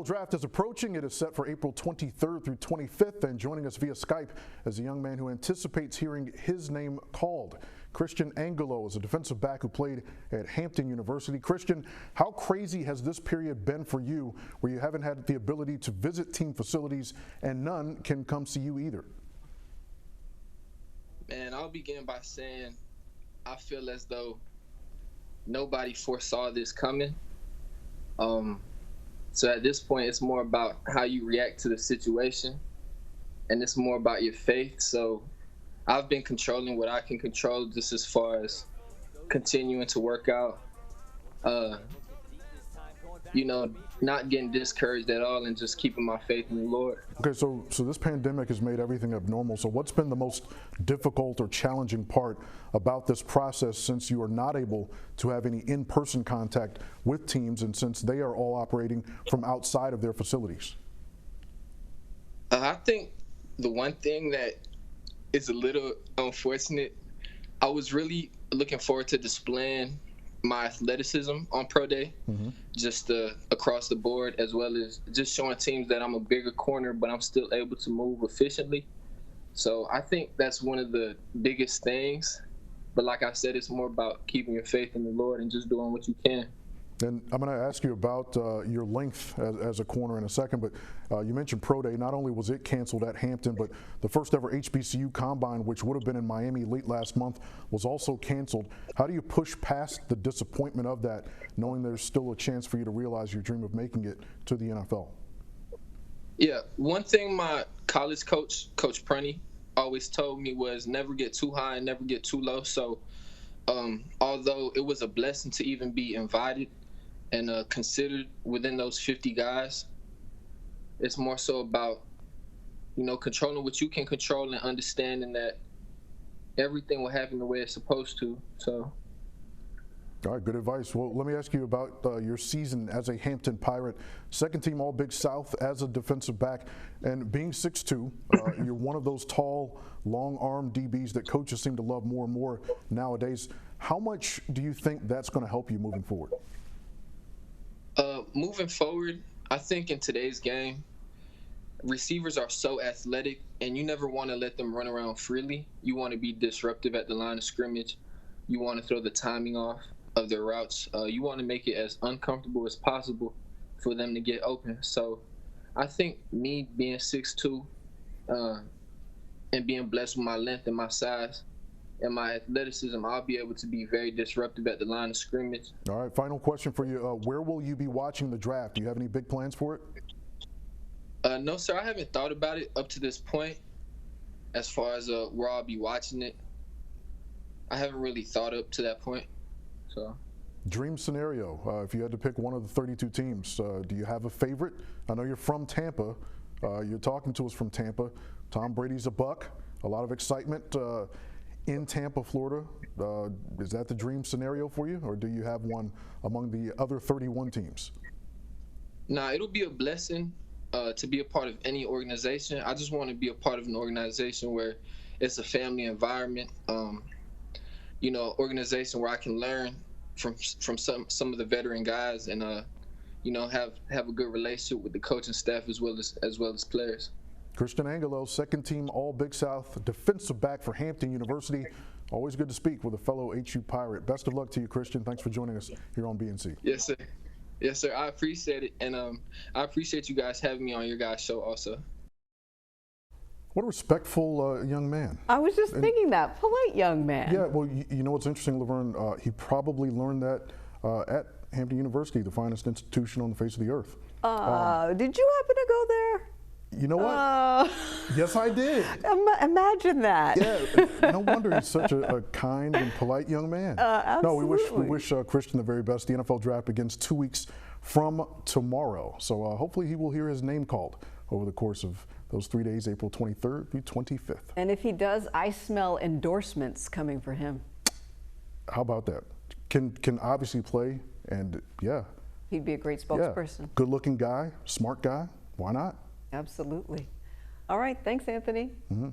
NFL draft is approaching. It is set for April 23rd through 25th, and joining us via Skype is a young man who anticipates hearing his name called. Christian Angulo is a defensive back who played at Hampton University. Christian, how crazy has this period been for you where you haven't had the ability to visit team facilities and none can come see you either? Man, I'll begin by saying I feel as though nobody foresaw this coming. So at this point, it's more about how you react to the situation, and it's more about your faith. So I've been controlling what I can control, just as far as continuing to work out, not getting discouraged at all, and just keeping my faith in the Lord. Okay, so this pandemic has made everything abnormal. So what's been the most difficult or challenging part about this process, since you are not able to have any in-person contact with teams and since they are all operating from outside of their facilities? I think the one thing that is a little unfortunate, I was really looking forward to displaying my athleticism on pro day, just across the board, as well as just showing teams that I'm a bigger corner, but I'm still able to move efficiently. So I think that's one of the biggest things. But like I said, it's more about keeping your faith in the Lord and just doing what you can. And I'm going to ask you about your length as a corner in a second, but you mentioned Pro Day. Not only was it canceled at Hampton, but the first ever HBCU Combine, which would have been in Miami late last month, was also canceled. How do you push past the disappointment of that, knowing there's still a chance for you to realize your dream of making it to the NFL? Yeah, one thing my college coach, Coach Prunty, always told me was never get too high and never get too low. So although it was a blessing to even be invited and considered within those 50 guys, it's more so about, controlling what you can control and understanding that everything will happen the way it's supposed to. So. All right, good advice. Well, let me ask you about your season as a Hampton Pirate, second team All Big South as a defensive back, and being 6'2", you're one of those tall, long-armed DBs that coaches seem to love more and more nowadays. How much do you think that's going to help you moving forward? Moving forward, I think in today's game, receivers are so athletic, and you never want to let them run around freely. You want to be disruptive at the line of scrimmage. You want to throw the timing off of their routes. You want to make it as uncomfortable as possible for them to get open. So I think me being 6'2", and being blessed with my length and my size and my athleticism, I'll be able to be very disruptive at the line of scrimmage. All right, final question for you. Where will you be watching the draft? Do you have any big plans for it? No, sir, I haven't thought about it up to this point as far as where I'll be watching it. I haven't really thought up to that point. So. Dream scenario, if you had to pick one of the 32 teams, do you have a favorite? I know you're from Tampa. You're talking to us from Tampa. Tom Brady's a Buck. A lot of excitement in Tampa, Florida. Is that the dream scenario for you, or do you have one among the other 31 teams? Nah, it'll be a blessing to be a part of any organization. I just want to be a part of an organization where it's a family environment. Organization where I can learn from some of the veteran guys and have a good relationship with the coaching staff as well as players. Christian Angulo, second team All Big South defensive back for Hampton University. Always good to speak with a fellow HU Pirate. Best of luck to you, Christian. Thanks for joining us here on BNC. Yes, sir. Yes, sir. I appreciate it, and I appreciate you guys having me on your guys' show also. What a respectful young man. I was just thinking that. Polite young man. Yeah, well, you know what's interesting, Laverne? He probably learned that at Hampton University, the finest institution on the face of the earth. Did you happen to go there? You know what? Yes, I did. Imagine that. Yeah, no wonder he's such a kind and polite young man. Absolutely. No, we wish Christian the very best. The NFL draft begins 2 weeks from tomorrow. So hopefully he will hear his name called over the course of those 3 days, April 23rd through 25th. And if he does, I smell endorsements coming for him. How about that? Can obviously play, and yeah. He'd be a great spokesperson. Yeah. Good-looking guy, smart guy. Why not? Absolutely. All right. Thanks, Anthony. Mm-hmm.